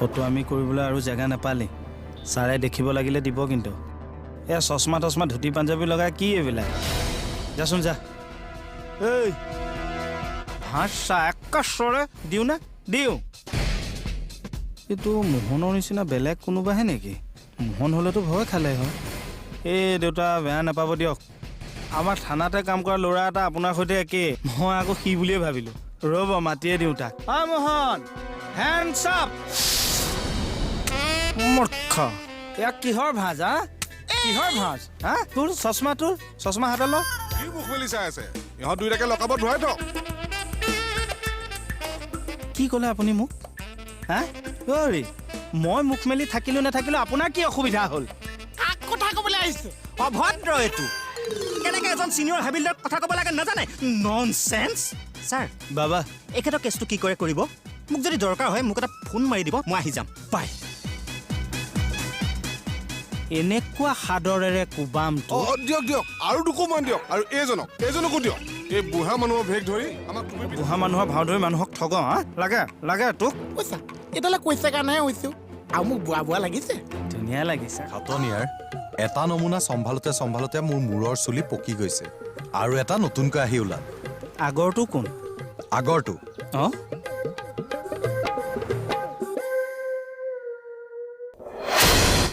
ফটোৱামি কৰিবলৈ আৰু জেগা নাপালি ছাৰে দেখিব লাগিলে দিব কিন্তু এয়া চশমা টচমা ধুতি পাঞ্জাবী লগাই কি এইবিলাক যাচোন যা এই হাঁচা একাচৰে দিওঁ না দিওঁ এইটো মোহনৰ নিচিনা বেলেগ কোনোবাহে নেকি মোহন হ'লেতো ভয় খালে হয় এই দেউতা বেয়া নাপাব দিয়ক আমাৰ থানাতে কাম কৰা ল'ৰা এটা আপোনাৰ সৈতে একেই মই আকৌ সি বুলিয়ে ভাবিলোঁ ৰ'ব মাতিয়ে দিওঁ তাক মোহন হেণ্ডছ আপ মূৰ্খ এয়া কিহৰ ভাঁজ হা কিহৰ ভাঁজ হা তোৰ চশমা হাতত ল কি মুখ মেলি চাই আছে ইহঁত দুইটাকে লকাবত ভৰাই থ কি ক'লে আপুনি মোক হা ঐ মই মুখ মেলি থাকিলোঁ নাথাকিলোঁ আপোনাৰ কি অসুবিধা হ'ল কাক কথা ক'বলৈ আহিছে অভদ্ৰ এইটো কেনেকৈ এজন ছিনিয়ৰ হাবিলদাৰ কথা ক'ব লাগে নাজানে ননচেন্স ছাৰ বাবা এখেতৰ কেছটো কি কৰে কৰিব মোক যদি দৰকাৰ হয় মোক এটা ফোন মাৰি দিব মই আহি যাম বাই এনেকুৱা সাদৰেৰে কোবামটো দিয়ক আৰু দুকোমান দিয়ক আৰু এইজনকো দিয়ক এই বুঢ়া মানুহৰ ভেগ ধৰি আমাক বুঢ়া মানুহৰ ভাও ধৰি মানুহক ঠগ হা লাগে তোক কৈছা এতিয়ালৈ কৈছে কাৰণেহে হৈছোঁ আৰু মোক বুঢ়া লাগিছে ধুনীয়া লাগিছে খাটনিয়াৰ এটা নমুনা চম্ভালোতে মোৰ মূৰৰ চুলি পকি গৈছে আৰু এটা নতুনকৈ আহি ওলাল আগৰটো কোন আগৰটো